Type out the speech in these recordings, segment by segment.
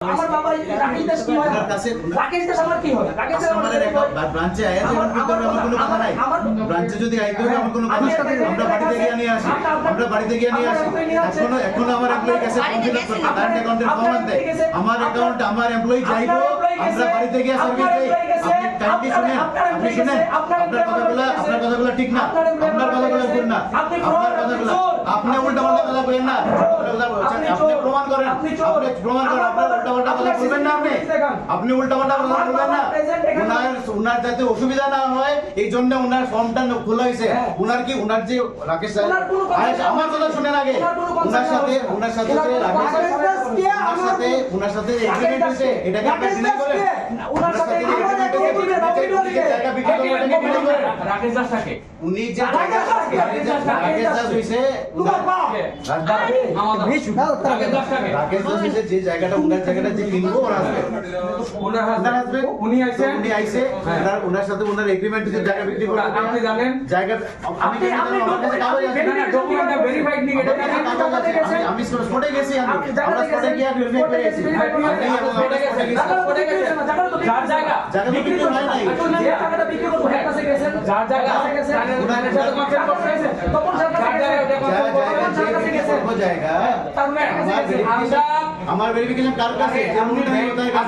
আমার বাবা রাকেশ দাস কি হয় রাকেশ দাস আমার কি হয় রাকেশ দাস আমাদের ব্রাঞ্চে আয়া যখন করতে হবে আমার কোনো কথা নাই ব্রাঞ্চে যদি আইতে হবে আমার কোনো কথা নাই আমরা বাড়িতে গিয়ে নিয়ে আসি এখনো আমার এমপ্লয়ি কাছে ফর্ম ফিল আপ করতে কারেন্ট অ্যাকাউন্টের ফর্ম আনতে আমার অ্যাকাউন্ট আমার এমপ্লয়ি যাইবো আমরা বাড়িতে গিয়ে সার্ভিস দেই আপনি কাইন্ডলি শুনেন আপনার কথাগুলো ঠিক না আপনার কথাগুলো ভুল না আপনার কথাগুলো আপনি উল্টাপাল্টা কথা কইেন না আপনি প্রমাণ করেন আপনি উল্টাপাল্টা কথা বলবেন না উনার যাতে অসুবিধা না হয় এই জন্য উনার ফর্মটা খোলা হয়েছে উনার কি উনার যে রাকেশ আমার কথা শুনেন আগে উনার সাথে এগ্রিমেন্ট হয়েছে এটাকে আপনি ডিনাই করেন উনার সাথে জায়গা বিক্রি করে রাকেশ দাস থাকে উনি যে রাকেশ দাস হইছে রাকেশ দাস হইছে যে জায়গাটা উনার জায়গাটা যে কিনবো ওরা আসবে উনি আইছে উনার সাথে উনার এগ্রিমেন্ট যে জায়গা বিক্রি করতে আপনি জানেন জায়গা আপনি ডকুমেন্টটা ভেরিফাইড নি এটা আমি স্পটে গেছি আমরা স্পটে গিয়ে ভেরিফাই করে এসেছি যার জায়গা বিক্রি তো হয় নাই যে টাকাটা বিক্রি করব এর কাছে গেছেন যার জায়গা উনার সাথে কনফার্ম করতেছেন তখন জায়গা তার মানে আমার ভেরিফিকেশন কার কাছে জায়গা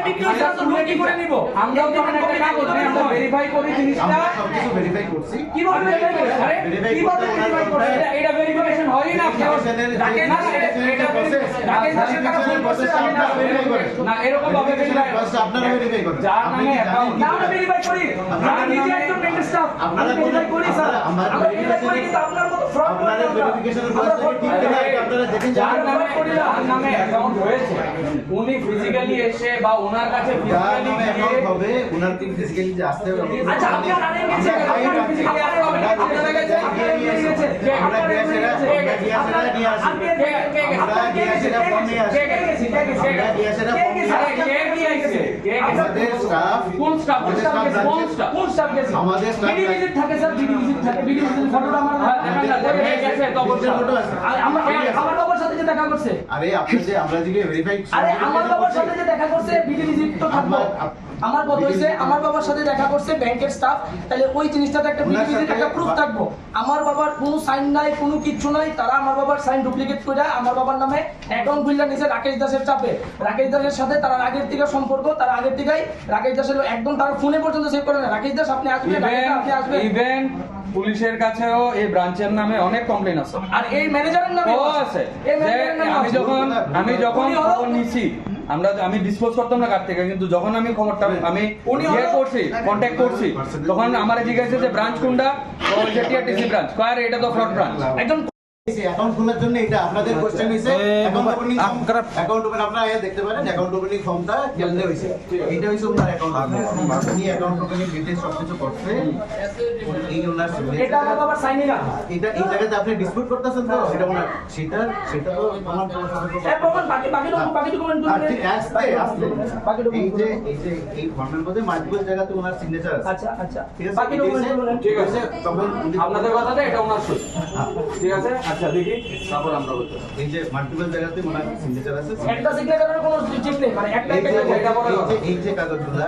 বিক্রি করা তো আমরা কি করে নিব আমরা ওখানে একটা কাগজ আমরা ভেরিফাই করি জিনিসটা আমরা সবকিছু ভেরিফাই করছি কিভাবে ভেরিফাই করে আরে কিভাবে ভেরিফাই করে এটা ভেরিফিকেশন হয়ই না রাকেশ দাস এটা রাকেশ দাসের টাকা ফোন করছে না এরকম ভাবে ভেরিফাই আপনারা ভেরিফাই করেন যার নামে অ্যাকাউন্ট না আমরা ভেরিফাই করি আমি নিজে একজন মেন্টর স্টাফ আপনারা ভেরিফাই করি স্যার আমরা ভেরিফাই করি কিন্তু আপনার মতো ফ্রড আপনারা ভেরিফিকেশনের প্রসেস ঠিক কিনা এটা আপনারা দেখেন যার নামে অ্যাকাউন্ট হয়েছে উনি ফিজিক্যালি এসে বা ওনার কাছে যার ফিজিক্যালি নামে অ্যাকাউন্ট হবে ওনার কি ফিজিক্যালি যে আসতে হবে আচ্ছা আপনার আনেন গেছে আমরা নিয়ে আসি আমাদের স্টাফ কোন স্টাফ আমাদের স্টাফ বিডি ভিজিট থাকে স্যার বিডি ভিজিট থাকে বিডি ভিজিট ফটোটা আমার গেছে তখন ফটো আছে আমার বাবার সাথে যে দেখা করছে আরে আপনি যে আমরা যে ভেরিফাই আরে আমার বাবার সাথে যে দেখা করছে বিডি ভিজিট তো থাকবে আমার কথা হইছে আমার বাবার সাথে দেখা করছে ব্যাংকের স্টাফ তাহলে ওই জিনিসটাতে একটা বিডি ভিজিট একটা প্রুফ থাকবো আমার বাবার কোনো সাইন নাই কোনো কিছু নাই তারা আমার বাবার সাইন ডুপ্লিকেট করে আমার বাবার নামে অ্যাকাউন্ট খুললা নিছে রাকেশ দাসের চাপে রাকেশ দাসের সাথে তারা আগের থেকে সম্পর্ক তারা আগের থেকেই রাকেশ দাসের একদম তার ফোনে পর্যন্ত সেভ করে না রাকেশ দাস আপনি আসবেন আপনি আসবেন ইভেন পুলিশের কাছেও এই ব্রাঞ্চের নামে অনেক কমপ্লেইন আছে আর এই ম্যানেজারের নামে আছে এই ম্যানেজারের নামে আমি যখন খবর নিছি আমি ডিসপোজ করতাম না কার থেকে কিন্তু যখন আমি খবরটা আমি করছি কন্ট্যাক্ট করছি তখন আমার জিজ্ঞাসা যে ব্রাঞ্চ কোনটা বলছে টিআরটিসি ব্রাঞ্চ কয়ার এটা তো ফ্রড ব্রাঞ্চ একদম অ্যাকাউন্ট খোলার জন্য এটা আপনাদের কোশ্চেন হইছে অ্যাকাউন্ট ওপেন আপনারা দেখতে পারেন অ্যাকাউন্ট ওপেনিং ফর্মটা কেমনে হইছে এটা হইছে ওনার অ্যাকাউন্ট আপনি অ্যাকাউন্ট ওপেনিং ডিটেইলস সবকিছু করতে এই ওনার এটা আমার বাবার সাইনই না এটা এই জায়গাতে আপনি ডিসপিউট করতেছেন তো এটা ওনার সেটা তো প্রমাণ প্রমাণ বাকি ডকুমেন্ট ঠিক আস্তে এই ফর্মের মধ্যে মাল্টিপল জায়গাতে ওনার সিগনেচার আছে আচ্ছা আচ্ছা ঠিক আছে বাকি ডকুমেন্ট ঠিক আছে তখন আপনাদের কথাতে এটা ওনার সই ঠিক আছে আচ্ছা দেখি তারপর আমরা বলতে এই যে মাল্টিপল জায়গাতে ওনার সিগনেচার আছে একটা সিগনেচারের কোনো ঠিক নেই মানে একটা এই যে কাগজগুলা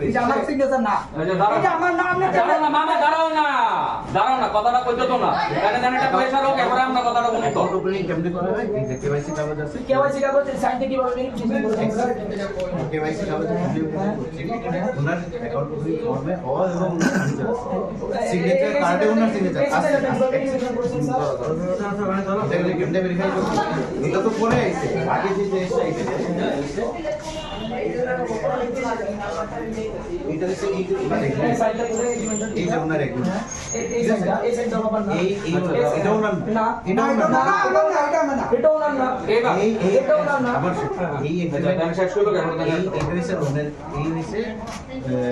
এই আমার সিগনেচার না এই যে আমার নাম না দাঁড়াও না মামা দাঁড়াও না কথাটা কইতো তো না জানেন এটা পয়সা লোক এবারে আমরা কথাটা বলি তো ওপেনিং কেমনে করা হয় এই যে কেওয়াইসি কাগজ আছে কেওয়াইসি কাগজ সাইনটা কিভাবে কেওয়াইসি কাগজ ওনার অ্যাকাউন্ট ওপেনিং ফর্মে অল এবং সিগনেচার কার্ডে ওনার সিগনেচার আছে দেখলে কেমনে ভেরিফাই করব এটা তো পরে আইছে আগে যে এটা হচ্ছে এই যে ওনার এগ্রিমেন্ট এই সাইনটা বাবার না এটা ওনার না এটা ওনার না এটা ওনার না এটা ওনার না আমার এই এগ্রিমেন্ট শেষ হলো কেন এই এগ্রিমেন্টের ওনার এই নিচে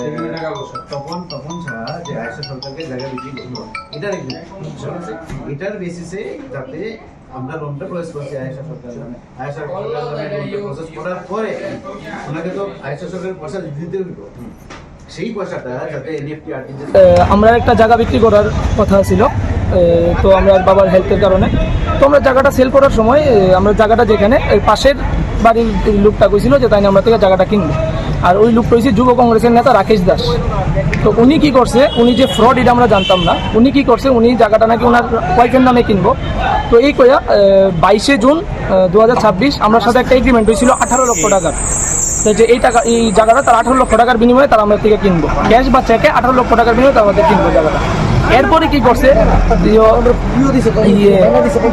এগ্রিমেন্টের কাগজ তখন ছাড়া যে আয়েশা সরকারকে জায়গা বিক্রি করলো এটার এগ্রিমেন্ট এটার বেসিসে যাতে আমরা লোনটা প্রসেস করছি আয়েশা সরকার আয়েশা সরকার প্রসেস করার পরে ওনাকে তো আয়েশা সরকারের পয়সা দিতে হবে সেই পয়সাটা যাতে এনএফটি আর্টিজে আমরা একটা জায়গা বিক্রি করার কথা ছিল তো আমরা বাবার হেলথের কারণে তো আমরা জায়গাটা সেল করার সময় আমরা জায়গাটা যেখানে এর পাশের বাড়ির লোকটা কইছিল যে তাই আমরা থেকে জায়গাটা কিনবো। আর ওই লোকটা হয়েছে যুব কংগ্রেসের নেতা রাকেশ দাস। তো উনি কি করছে, উনি যে ফ্রড এটা আমরা জানতাম না, উনি কি করছে, উনি জায়গাটা নাকি ওনার ওয়াইফের নামে কিনবো। তো এই কয়া 22শে জুন 2026 আমার সাথে একটা এগ্রিমেন্ট হয়েছিল 18 লক্ষ টাকার। তো যে এই জায়গাটা তার 18 লক্ষ টাকার বিনিময়ে তারা আমরা থেকে কিনবো, ক্যাশ বা চেকে 18 লক্ষ টাকার বিনিময়ে তারা আমাদের কিনবো জায়গাটা। এরপরে কি করছে,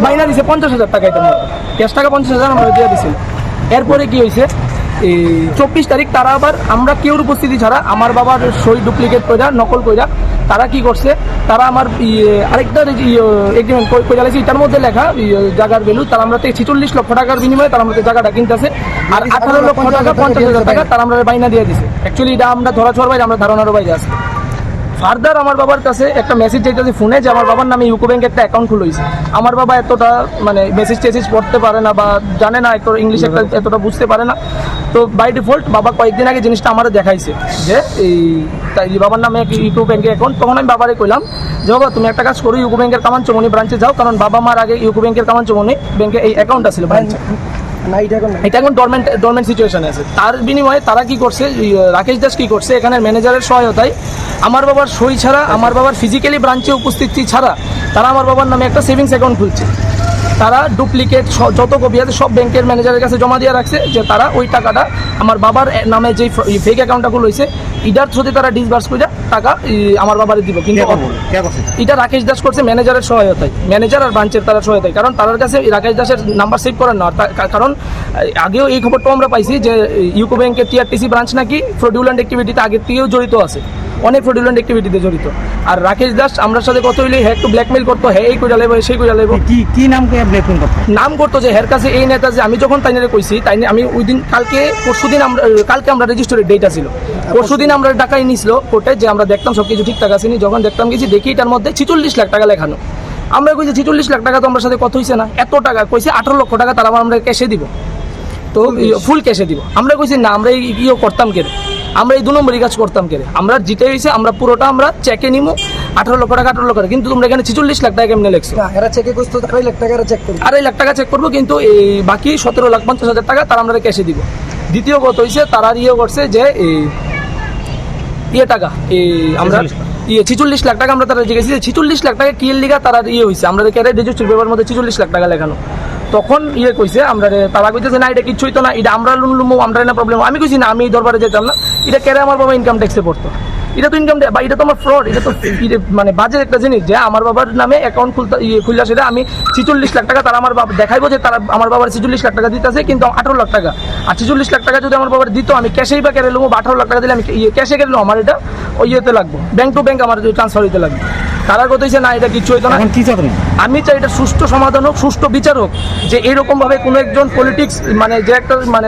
বাইনা দিছে 50,000 টাকা, এটার মধ্যে ক্যাশ টাকা 50,000 আমরা দিয়ে দিছি। এরপরে কি হয়েছে, এই 24 তারিখ তারা আবার আমরা কেউর উপস্থিতি ছাড়া আমার বাবার সই ডুপ্লিকেট কইরা নকল কইরা তারা কি করছে, তারা আমার আরেকটা এগ্রিমেন্ট কইরা লাগছে, এটার মধ্যে লেখা জায়গার ভ্যালু তারা আমরা 46 লক্ষ টাকার বিনিময়ে তারা আমাদের জায়গাটা কিনতেছে, আর 18 লক্ষ টাকা 50,000 টাকা তারা আমরা বাইনা দিয়ে দিছে। অ্যাকচুয়ালি এটা আমরা ধরা ছোঁয়ার বাইরে, আমরা ধারণারও বাইরে আছে। ফার্দার আমার বাবার কাছে একটা মেসেজ চাইতেছে ফোনে যে আমার বাবার নামে ইউকো ব্যাংকে একটা অ্যাকাউন্ট খুলেছে। আমার বাবা এতটা মানে মেসেজ টেসেজ পড়তে পারে না বা জানে না, ইংলিশ এতটা বুঝতে পারে না। তো বাই ডিফল্ট বাবা কয়েকদিন আগে জিনিসটা আমারও দেখাইছে যে এই তাই বাবার নামে ইউকো ব্যাংকের অ্যাকাউন্ট। তখন আমি বাবারে কইলাম যে বাবা তুমি একটা কাজ করো, ইউকো ব্যাংকের কামানচমনি ব্রাঞ্চে যাও, কারণ বাবা মার আগে ইউকো ব্যাংকের কামানচমনি ব্যাংকে এই অ্যাকাউন্টটা ছিল ব্রাঞ্চে, এটা এখন ডরমেন্ট সিচুয়েশনে আছে। তার বিনিময়ে তারা কি করছে, রাকেশ দাস কি করছে, এখানের ম্যানেজারের সহায়তায় আমার বাবার সই ছাড়া, আমার বাবার ফিজিক্যালি ব্রাঞ্চে উপস্থিতি ছাড়া তারা আমার বাবার নামে একটা সেভিংস অ্যাকাউন্ট খুলছে। তারা ডুপ্লিকেট যত কপি আছে সব ব্যাংকের ম্যানেজারের কাছে জমা দিয়ে রাখছে, যে তারা ওই টাকাটা আমার বাবার নামে যে ফেক অ্যাকাউন্টটা খুলেছে ইটার থ্রুতে তারা ডিসবার্স করে টাকা আমার বাবারে দিব। কিন্তু এটা রাকেশ দাস করছে ম্যানেজারের সহায়তায়, ম্যানেজার আর ব্রাঞ্চের তারা সহায়তায়, কারণ তার কাছে রাকেশ দাসের নাম্বার সেভ করার না। কারণ আগেও এই খবরটাও আমরা পাইছি যে ইউকো ব্যাংকের টিআরটিসি ব্রাঞ্চ নাকি ফ্রডুলেন্ট অ্যাক্টিভিটিতে আগের থেকেও জড়িত আছে, অনেক ফ্রডুলেন্ট অ্যাক্টিভিটিতে জড়িত। আর রাকেশ দাস আমরা সাথে কত হইলে হ্যাঁ একটু ব্ল্যাকমেল করতো, হ্যাঁ এই করে লেবো সেই করে লেবো, কি নাম ব্ল্যাকমেল করতো, নাম করতো যে হের কাছে এই নেতা, যে আমি যখন তাইনারে কইছি তাই আমি ওই দিন পরশুদিন আমরা রেজিস্টারের ডেটা ছিল, পরশুদিন আমরা টাকাই নিছিল কোর্টে, যে আমরা দেখতাম সব কিছু ঠিকঠাক আসেনি। যখন দেখতাম গেছি দেখি এটার মধ্যে 46 লাখ টাকা লেখানো। আমরা কইছি 46 লাখ টাকা তো আমার সাথে কত হয়েছে না, এত টাকা কইছে 18 লক্ষ টাকা তারা আমরা ক্যাশে দিব, তো ফুল ক্যাশে দিব। আমরা কইছি না আমরা ইয়ে করতাম কেন, আমরা এই 2 নম্বরই কাজ করতাম কেন, আমরা জিতে হয়েছে আমরা পুরোটা আমরা চেকে নিবো 18 লক্ষ টাকা 18 লক্ষ টাকা, কিন্তু তোমরা এখানে 46 লাখ টাকা কেমনে লেখছো, এরা চেকে করতে 2.5 লাখ টাকা চেক করবে, 2.5 লাখ টাকা চেক করবো, কিন্তু এই বাকি 17,50,000 টাকা তারা আমরা ক্যাশে দিব। দ্বিতীয় কথা হয়েছে তারা ইয়ে করছে যে টাকা আমরা 46 লাখ টাকা আমরা তারা জিজ্ঞেস 46 লাখ টাকা কি লিগা তারা হয়েছে, আমরা রেজিস্ট্রি পেপার মধ্যে 46 লাখ টাকা লেখানো। তখন কইছে আমরা তারা কইতেছে না এটা কিছুই তো না, এটা আমরা লোন লুমো, আমরা না প্রবলেম। আমি কইছি না আমি দরবারে যেতাম না, এটা কেন আমার বাবা ইনকাম ট্যাক্সে পড়তো, এটা তো ইনকাম বা এটা তো আমার ফ্রড, এটা তো মানে বাজে একটা জিনিস যে আমার বাবার নামে অ্যাকাউন্ট খুললা, সেটা আমি 46 লাখ টাকা তারা আমার বাবা দেখাইবো যে তারা আমার বাবার 46 লাখ টাকা দিতেছে, কিন্তু 18 লাখ টাকা। আর 46 লাখ টাকা যদি আমার বাবার দিত আমি ক্যাশেই বা কেড়ে নেবো, 18 লাখ টাকা দিলে আমি ক্যাশে কেড়ে নেবো, আমার এটা ওই ইয়েতে লাগবো, ব্যাংক টু ব্যাংক আমার ট্রান্সফার হইতে লাগবে। তারা কথা হয়েছে না এটা কিছু হইতো না। আমি চাই এটা সুষ্ঠু সমাধান হোক, সুষ্ঠু বিচার হোক, যে এরকম ভাবে কোনো একজন পলিটিক্স মানে যে একটা মানে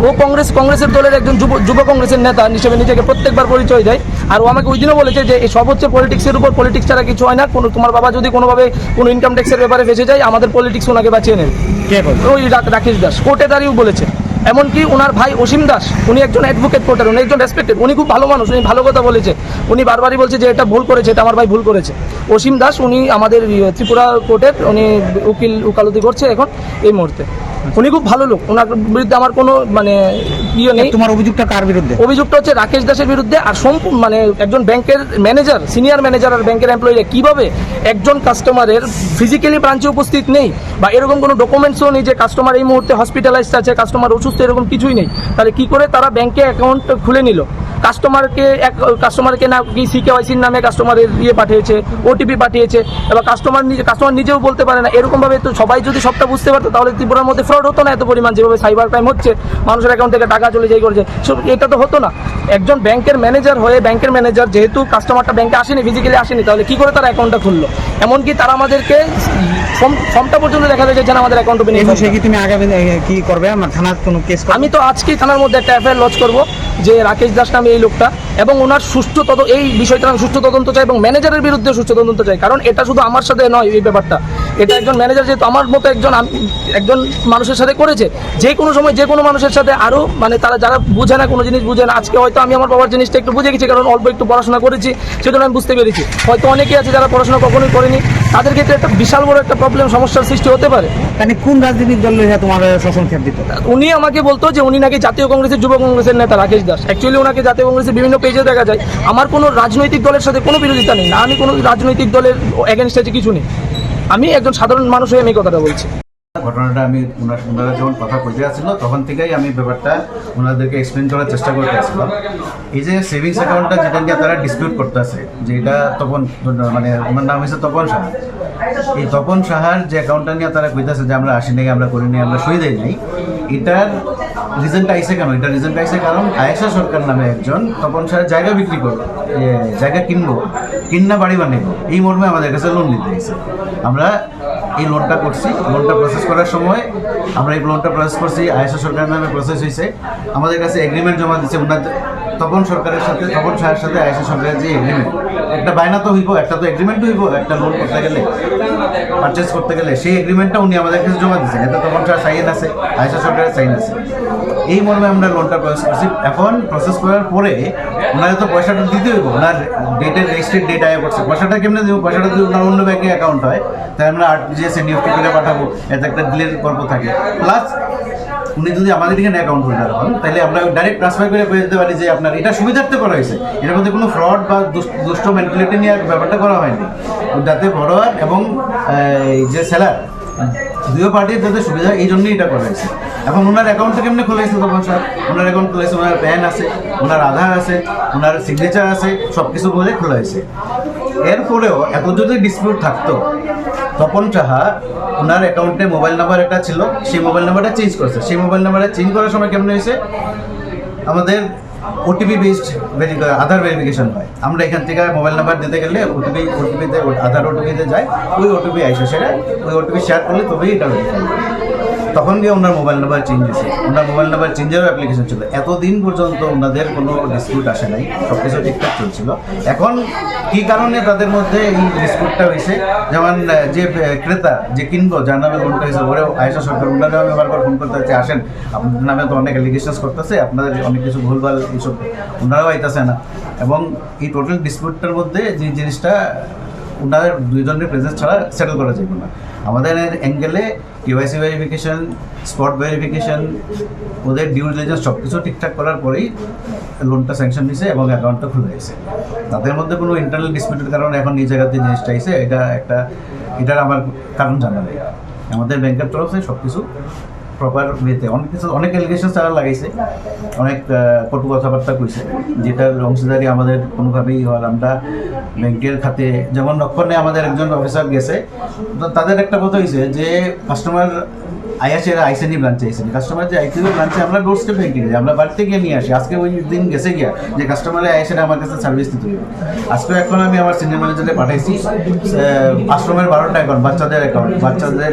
ও কংগ্রেসের দলের একজন যুব কংগ্রেসের নেতা হিসেবে নিজেকে প্রত্যেকবার পরিচয় দেয়। আর ও আমাকে ওই দিনও বলেছে যে এই সব হচ্ছে পলিটিক্সের উপর, পলিটিক্স ছাড়া কিছু হয় না। কোনো তোমার বাবা যদি কোনোভাবে কোনো ইনকাম ট্যাক্সের ব্যাপারে ফেসে যায় আমাদের পলিটিক্স ওনাকে বাঁচিয়ে নেন। ওই রাকেশ দাস কোর্টে দাঁড়িয়েও বলেছে। এমনকি ওনার ভাই অসীম দাস, উনি একজন অ্যাডভোকেট কোর্টের, উনি একজন রেসপেক্টেড, উনি খুব ভালো মানুষ, উনি ভালো কথা বলেছে, উনি বারবারই বলছে যে এটা ভুল করেছে, এটা আমার ভাই ভুল করেছে। অসীম দাস উনি আমাদের ত্রিপুরা কোর্টের উনি উকালতি করছে এখন এই মুহূর্তে, উনি খুব ভালো লোক, ওনার বিরুদ্ধে আমার কোনো মানে ইয়ে নেই। তোমার অভিযোগটা কার বিরুদ্ধে? অভিযোগটা হচ্ছে রাকেশ দাসের বিরুদ্ধে। আর সম্পূর্ণ মানে একজন ব্যাংকের ম্যানেজার, সিনিয়র ম্যানেজার আর ব্যাংকের এমপ্লয়িরা কিভাবে একজন কাস্টমারের ফিজিক্যালি ব্রাঞ্চে উপস্থিত নেই বা এরকম কোনো ডকুমেন্টসও নেই যে কাস্টমার এই মুহূর্তে হসপিটালাইজড আছে, কাস্টমার অসুস্থ, এরকম কিছুই নেই, তাহলে কি করে তারা ব্যাংকে অ্যাকাউন্ট খুলে নিল? কাস্টমারকে না কি সিকেওয়াইসির নামে কাস্টমারের পাঠিয়েছে, ওটিপি পাঠিয়েছে, এবার কাস্টমার নিজেও বলতে পারে না। এরকমভাবে তো সবাই যদি সবটা বুঝতে পারতো তাহলে ত্রিপুরার মধ্যে ফ্রড হতো না এত পরিমাণ, যেভাবে সাইবার ক্রাইম হচ্ছে, মানুষের অ্যাকাউন্ট থেকে টাকা চলে যাই করছে, এটা তো হতো না। একজন ব্যাংকের ম্যানেজার হয়ে, ব্যাংকের ম্যানেজার যেহেতু কাস্টমারটা ব্যাংকে আসেনি, ফিজিক্যালি আসেনি, তাহলে কি করে তারা অ্যাকাউন্টটা খুললো? এমনকি তারা আমাদেরকে ফর্মটা পর্যন্ত দেখা যায় যে আমাদের অ্যাকাউন্ট ওপেনিং। তুমি আগামী কি করবে? আমার থানার কোনো কেস? আমি তো আজকেই থানার মধ্যে একটা এফআইআর লঞ্চ করবো যে রাকেশ দাস নামে এই লোকটা, এবং ওনার সুষ্ঠু এই বিষয়টা আমি সুষ্ঠু তদন্ত চাই, এবং ম্যানেজারের বিরুদ্ধে সুষ্ঠু তদন্ত চাই। কারণ এটা শুধু আমার সাথে নয়, এই ব্যাপারটা এটা একজন ম্যানেজার যেহেতু আমার মতো একজন মানুষের সাথে করেছে, যে কোনো সময় যে কোনো মানুষের সাথে আরও মানে তারা যারা বুঝে না, কোনো জিনিস বুঝে না, আজকে হয়তো আমি আমার বাবার জিনিসটা একটু বুঝে গেছি, কারণ অল্প একটু পড়াশোনা করেছি, সেজন্য আমি বুঝতে পেরেছি। হয়তো অনেকেই আছে যারা পড়াশোনা কখনোই করেনি, তাদের ক্ষেত্রে একটা বিশাল বড় একটা প্রবলেম সমস্যার সৃষ্টি হতে পারে। মানে কোন রাজনৈতিক দল লইয়া তোমার শোষণ খেপ দিত? উনি আমাকে বলতো যে উনি নাকি জাতীয় কংগ্রেসের যুব কংগ্রেসের নেতা রাকেশ দাস। অ্যাকচুয়ালি ওনাকে জাতীয় কংগ্রেসের বিভিন্ন পেজে দেখা যায়। আমার কোনো রাজনৈতিক দলের সাথে কোনো বিরোধিতা নেই, না আমি কোনো রাজনৈতিক দলের এগেনস্টে কিছু নেই, আমি একজন সাধারণ মানুষ হয়ে আমি এই কথাটা বলছি। ঘটনাটা আমি ওনারা যখন কথা বলতে আসছিল তখন থেকেই আমি ব্যাপারটা ওনাদেরকে এক্সপ্লেন করার চেষ্টা করতে আসছিলাম। এই যে সেভিংস অ্যাকাউন্টটা যেটা নিয়ে তারা ডিসপিউট করতেছে, যে এটা তপন, মানে ওনার নাম হয়েছে তপন সাহা, এই তপন সাহার যে অ্যাকাউন্টটা নিয়ে তারা কইতেছে যে আমরা আসি নাই, আমরা করি নাই, আমরা সই দেই নাই, এটার রিজনটা আইসে কেন? এটা রিজনটা আইসে কারণ আয়েশা সরকার নামে একজন তপন সাহার জায়গা বিক্রি করবো, জায়গা কিনবো, কিনা বাড়ি বানাবো, এই মর্মে আমাদের কাছে লোন নিতে হয়েছে। আমরা এই লোনটা করছি, লোনটা প্রসেস করার সময় আমরা এই লোনটা প্রসেস করছি, আয়েশা সরকারের নামে প্রসেস হয়েছে, আমাদের কাছে এগ্রিমেন্ট জমা দিচ্ছে ওনার তপন সরকারের সাথে, তপন সাহের সাথে আয়েশা সরকারের যে এগ্রিমেন্ট, একটা বায়না তো হইব, একটা তো এগ্রিমেন্ট হইব, একটা লোন করতে গেলে, পারচেস করতে গেলে, সেই এগ্রিমেন্টটা উনি আমাদের কাছে জমা দিচ্ছেন, এতে তপন সাহের সাইন আছে, আয়েশা সরকারের সাইন আছে, এই মর্মে আমরা লোনটা প্রসেস করছি। এখন প্রসেস করার পরে ওনারা তো পয়সাটা দিতে হইব, ওনার ডেটের রেজিস্ট্রেড ডেট আয়া পড়ছে, পয়সাটা কেমনে দেবো? পয়সাটা যদি ওনার অন্য ব্যাংকে অ্যাকাউন্ট হয় তাই আমরা RTGS NEFT করে পাঠাবো, এতে একটা ডিলের গল্প থাকে। প্লাস উনি যদি আমাদের এখানে অ্যাকাউন্ট হোল্ডার হন তাহলে আমরা ডাইরেক্ট ট্রান্সফার করে বলে দিতে পারি যে আপনার এটা সুবিধার্থে করা হয়েছে, এটার মধ্যে কোনো ফ্রড বা দুষ্ট ম্যানিপুলেটর নিয়ে ব্যাপারটা করা হয়নি, যাতে বড়োয়ার এবং যে সেলার দুই পার্টির যাতে সুবিধা, এই জন্যই এটা করা হয়েছে। এখন ওনার অ্যাকাউন্টটা কেমনে খোলা হয়েছে? তখন স্যার ওনার অ্যাকাউন্ট খোলা হয়েছে, ওনার প্যান আছে, ওনার আধার আছে, ওনার সিগনেচার আছে, সব কিছু বলে খোলা হয়েছে। এরপরেও এত যদি ডিসপিউট থাকতো, তপন সাহা ওনার অ্যাকাউন্টে মোবাইল নাম্বার একটা ছিল, সেই মোবাইল নাম্বারটা চেঞ্জ করেছে। সেই মোবাইল নাম্বারটা চেঞ্জ করার সময় কেমন হয়েছে? আমাদের ওটিপি বেসড আধার ভেরিফিকেশন হয়, আমরা এখান থেকে মোবাইল নাম্বার দিতে গেলে ওটিপিতে আধার ওটিপিতে যায়, ওই ওটিপি আইসে, সেটা ওই ওটিপি শেয়ার করলে তবেই এটা ভেরিফাই হয়। তখন গিয়ে ওনার মোবাইল নাম্বার চেঞ্জ হয়েছে, ওনার মোবাইল নাম্বার চেঞ্জেরও অ্যাপ্লিকেশন ছিল। এতদিন পর্যন্ত ওনাদের কোনো ডিসপিউট আসে নাই, সব কিছু ঠিকঠাক চলছিল। এখন কী কারণে তাদের মধ্যে এই ডিসপিউটটা হয়েছে? যেমন যে ক্রেতা যে কিনবো, যার নামে লোনটা হয়েছে, ওরেও আয়েশা সরকার, ওনার নামে বারবার ফোন করতে হচ্ছে, আসেন আপনাদের নামে তো অনেক অ্যালিগেশনস করতেছে, আপনাদের অনেক কিছু ভুলভাল এইসব, ওনারাও আইতেছে না। এবং এই টোটাল ডিসপিউটটার মধ্যে যে জিনিসটা ওনাদের দুইজনের প্রেজেন্স ছাড়া সেটেল করা যাবে না। আমাদের অ্যাঙ্গেলে KYC ভেরিফিকেশন, স্পট ভেরিফিকেশন, ওদের ডিউ ডিলিজেন্স সব কিছু ঠিকঠাক করার পরেই লোনটা স্যাংশন নিয়েছে এবং অ্যাকাউন্টটা খুলে গেছে। তাদের মধ্যে কোনো ইন্টারনাল ডিসপিউটের কারণে এখন এই জায়গাতে জিনিসটা আইছে, এটার আমার কারণ জানা নেই। আমাদের ব্যাংকের তরফে সব কিছু প্রপার ওয়েতে, অনেক অ্যালিগেশন তারা লাগাইছে, অনেক কটু কথাবার্তা কইছে, যেটার অংশীদারি আমাদের কোনোভাবেই হওয়ার। আমরা ব্যাংকের খাতে যেমন রক্ষণে আমাদের একজন অফিসার গেছে, তো তাদের একটা কথা হয়েছে যে কাস্টমার আইসেনি ব্রাঞ্চে আইসেনি, কাস্টমার যে আইসিবি ব্রাঞ্চে আমরা ডোর স্টেপ ব্যাংকিং আমরা বাড়িতে গিয়ে নিয়ে আসি। আজকে ওই দিন গেছে গিয়া যে কাস্টমারে আইসেনে আমার কাছে সার্ভিস দিতে হবে। আজকে এখন আমি আমার সিনিয়র ম্যানেজারে পাঠাইছি আশ্রমের 12টা অ্যাকাউন্ট, বাচ্চাদের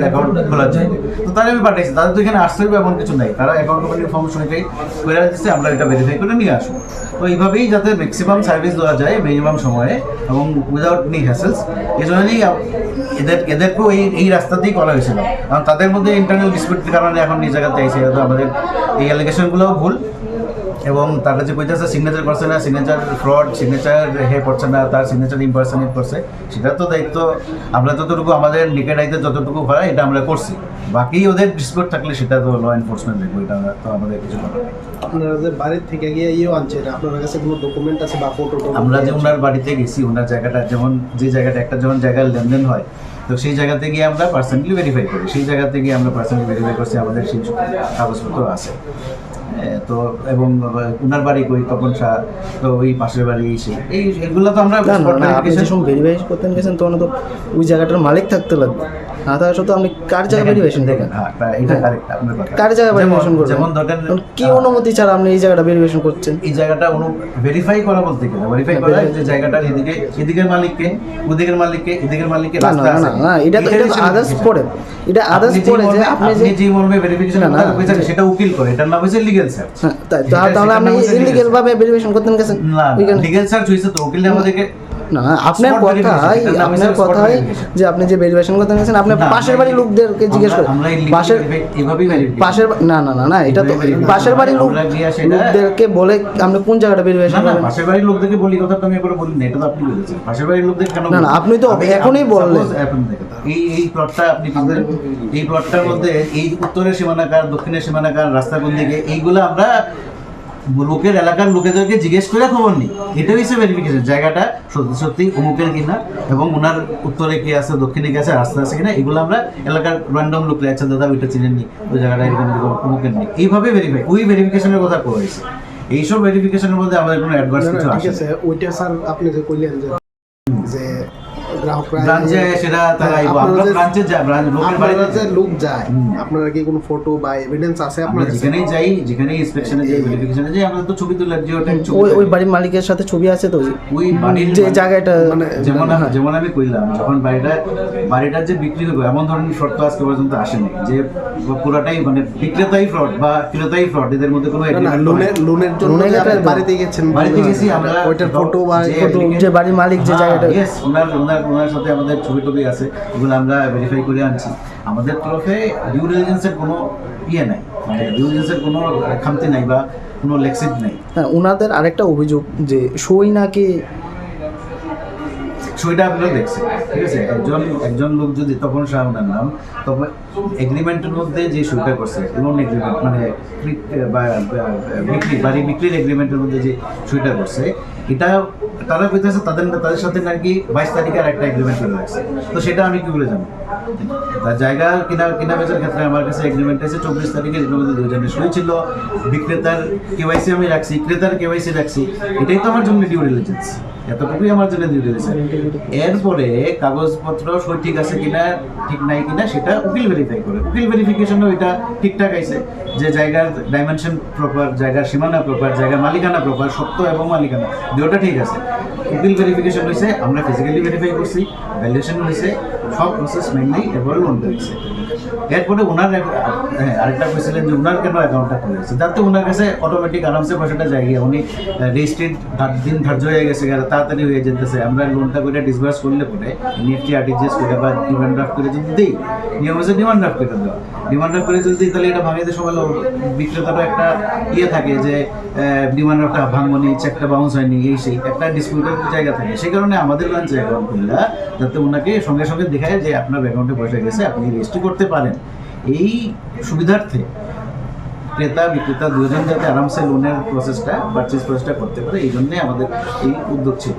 অ্যাকাউন্ট খোলার জন্য, তো তারা আমি পাঠাইছি। তাদের তো এখানে আসতে হবে এমন কিছু নাই, তারা অ্যাকাউন্ট ওপেনিং ফর্ম সইটাই করে দিচ্ছে, আমরা এটা ভেরিফাই করে নিয়ে আসবো। তো এইভাবেই যাতে ম্যাক্সিমাম সার্ভিস দেওয়া যায় মিনিমাম সময়ে এবং উইদাউট এনি হ্যাসেলস, এই জন্যই এদেরকেও এই রাস্তাতেই করা হয়েছিল। কারণ তাদের মধ্যে ইন্টারনাল ডিসপিউটের কারণে এখন এই জায়গাতে আইসে, তো আমাদের এই অ্যালিগেশনগুলোও ভুল। এবং তার কাছে কইতেছে সিগনেচার করছে না, সিগনেচার ফ্রড, সিগনেচার করছে না, তার সিগনেচার ইম্পারসনেট করছে, সেটার তো দায়িত্ব আমরা যতটুকু আমাদের নিকেট আইতে যতটুকু হয় এটা আমরা করছি। বাকি ওদের ডিসপিউট থাকলে সেটা তো ল এনফোর্সমেন্ট দেখবো, এটা তো আমাদের কিছু করার নেই। আপনারা যে বাড়ির থেকে গিয়ে আনছেন, আপনার কাছে কোনো ডকুমেন্ট আছে বা ফটো? আমরা যে ওনার বাড়িতে গেছি, ওনার জায়গাটা যেমন যে জায়গাটা একটা যেমন জায়গায় লেনদেন হয়, তো সেই জায়গাতে গিয়ে আমরা পার্সোনালি ভেরিফাই করি, সেই জায়গাতে গিয়ে আমরা পার্সোনালি ভেরিফাই করছি, আমাদের সেই কাগজপত্র আছে। তো এবং ওনার বাড়ি কই তপন শাহ, তো ওই পাশের বাড়ি এইগুলো তো আমরা আপনি যে সময় ভেরিফিকেশন করতে গেছেন তখন তো ওই জায়গাটার মালিক থাকতে লাগবে, না তাহলে শুধু আপনি কার জায়গায় ভেরিফিকেশন দেখেন? হ্যাঁ, এটা কারেক্ট আপনার কথা। কার জায়গায় ভেরিফিকেশন করবেন? যেমন ধরেন কি অনুমতি ছাড়া আপনি এই জায়গাটা ভেরিফিকেশন করছেন? এই জায়গাটা ভেরিফাই করা বলতে গেলে ভেরিফাই করা যে জায়গাটার এদিকের মালিককে, ওদিকের মালিককে, এদিকের মালিককে রাস্তা আছে না, এটা তো আদার্স পড়ে, এটা আদার্স পড়ে যে আপনি যে মর্মে ভেরিফিকেশন করতে সেটা উকিল করে, এটার নাম হচ্ছে লিগ্যাল সার্চ। তাহলে আপনি ইলিগ্যাল ভাবে ভেরিফিকেশন করতে গেছেন? না, লিগ্যাল সার্চ হইছে তো উকিল আমাদেরকে না আপনার Spot কথাই verification, এটার নাম হচ্ছে আপনার spot কথাই verification। যে আপনি যে ভেরিফিকেশন করতে গেছেন আপনার না, পাশের বাড়ির লোকদেরকে জিজ্ঞেস করে আমরা পাশের এভাবেই verify- পাশের না না না না এটা তো এইভাবে verify পাশের বাড়ির আমরা গিয়ে সেটা- লোকদেরকে বলে আপনি কোন জায়গাটা না ভেরিফিকেশন না করবেন? পাশের বাড়ির লোকদেরকে বলি কথা তো আমি একবার বলি না, এটা তো আপনি বলেছেন পাশের বাড়ির লোকদের কেন না, না, বলবো? আপনি তো আমি- এখনই বললেন। suppose এখন দেখেন, এই প্লটটা আপনি কিনবেন, এই প্লটটার মধ্যে এই উত্তরের সীমানাকার দক্ষিণের সীমানাকার রাস্তা কোন দিকে এইগুলো আমরা লোকের এলাকার লোকেদেরকে জিজ্ঞেস করে খবর নিই। এটা হচ্ছে ভেরিফিকেশন, জায়গাটা সত্যি সত্যি অমুকের কিনা এবং ওনার উত্তরে কি আছে দক্ষিণে কি আছে রাস্তা আছে কিনা এগুলো আমরা এলাকার র্যান্ডম লোকরা আচ্ছা দাদা ওইটা চিনেননি ওই জায়গাটা এরকম এরকম অমুকের নেই এইভাবে ভেরিফাই ওই ভেরিফিকেশনের কথা কওয়া হয়েছে। এইসব ভেরিফিকেশনের মধ্যে আমাদের কোনো অ্যাডভান্স কিছু ঠিক আসে আছে ওইটা স্যার আপনি যে কইলেন যে গ্রাহকরা ব্রাঞ্চে সেটা তারা আইবো। আপনারা আমরা যে- ব্রাঞ্চে যাই, লোকের বাড়িতে আপনারা যে যাই। লোক যায় হুম। আপনারা কি কোনো ফটো বা এভিডেন্স আছে আমরা আপনার কাছে? যেখানেই যাই যেখানেই ইন্সপেকশনে যাই ভেরিফিকেশনে যাই আমরা তো ছবি তুলে জিওট্যাগ ছবি ওই তুলি। বাড়ির মালিকের সাথে ছবি আছে তো ওই বাড়ির যে জায়গাটা মানে যেমন আমি কইলাম যখন বাড়িটার যে বিক্রি হবে এমন ধরনের শর্ত আজকে পর্যন্ত আসেনি যে পুরোটাই মানে বিক্রেতাই ফ্রড বা ক্রেতাই ফ্রড এদের মধ্যে কোনো না, না, agreement লোনের জন্য লোনের যে আপনি ক্ষেত্রে তো- বাড়িতে গেছেন বাড়িতে গেছি আমরা ওইটার ফটো বা যে ফটো যে বাড়ির মালিক যে জায়গাটা ইয়েস ওনার সাথে আমাদের ছবি টবি আছে এগুলো আমরা ভেরিফাই করে আনছি। আমাদের তরফে ডিউ ডিলিজেন্সের কোনো ইয়ে নাই, মানে ডিউ ডিলিজেন্সের কোনো খামতি নাই বা কোনো লেক্সিট নাই। হ্যাঁ, ওনাদের আরেকটা অভিযোগ যে সই নাকি সেটা আপনারা দেখছেন, ঠিক আছে? একজন লোক যদি তখন শাহ ওনার নাম, তবে এগ্রিমেন্টের মধ্যে যে সইটা করছে লোন এগ্রিমেন্ট মানে বাড়ি বিক্রির এগ্রিমেন্টের মধ্যে যে সইটা করছে এটা তারা কইতেছে তাদের সাথে নাকি 22 তারিখে আর একটা এগ্রিমেন্ট করে রাখছে। তো সেটা আমি কি করে জানি? তার জায়গা কিনা বেচার ক্ষেত্রে আমার কাছে এগ্রিমেন্ট আছে 24 তারিখে, যেটার মধ্যে দুজনের সই ছিল, বিক্রেতার কেওয়াইসি আমি রাখছি, ক্রেতার কেওয়াইসি রাখছি। এটাই তো আমার জন্য ডিউ ডিলিজেন্স, এতটুকুই আমার জন্য ডিউ ডিলিজেন্স। এরপরে কাগজপত্র সই ঠিক আছে কিনা ঠিক নাই কিনা সেটা উকিল ভেরিফাই করে। উকিল ভেরিফিকেশনে ওইটা ঠিকঠাক আইছে যে জায়গার ডাইমেনশন প্রপার, জায়গার সীমানা প্রপার, জায়গার মালিকানা প্রপার, সত্য এবং মালিকানা দুটোটা ঠিক আছে। উকিল ভেরিফিকেশন হয়েছে, আমরা ফিজিক্যালি ভেরিফাই করছি, ভ্যালুয়েশন হয়েছে, সব প্রসেস মেনলি এরপরে লোনটা হয়েছে। এরপরে ওনার আরেকটা বলছিলেন যে ওনার কেন অ্যাকাউন্টটা খুলেছে, তাতে ওনার কাছে অটোমেটিক আরামসে পয়সাটা যায় গিয়ে উনি রেজিস্ট্রেড দিন ধার্য হয়ে গেছে, তাড়াতাড়ি হয়ে যেতেছে। আমরা লোনটা করে ডিসবার্স করলে পরে নিফটি আরটিজিএস করে বা ডিমান্ড ড্রাফট করে যদি দিই, নিয়ম হচ্ছে ডিমান্ড ড্রাফট করে দেওয়া। ডিমান্ড ড্রাফট করে যদি দিই তাহলে এটা ভাঙাইতে সময় বিক্রেতারও একটা ইয়ে থাকে যে ডিমান্ড ড্রাফটটা ভাঙবনি, চেকটা বাউন্স হয়নি, এই সেই একটা ডিসপিউটের জায়গা থাকে। সেই কারণে আমাদের ব্রাঞ্চে অ্যাকাউন্ট খুললা যাতে ওনাকে সঙ্গে সঙ্গে দেখায় যে আপনার অ্যাকাউন্টে পয়সা গেছে, আপনি রেজিস্ট্রি করতে পারেন। এই সুবিধার্থে ক্রেতা বিক্রেতা দুজন যাতে আরামসে লোনের প্রসেসটা পারচেজ প্রসেসটা করতে পারে, এই জন্যে আমাদের এই উদ্যোগ ছিল।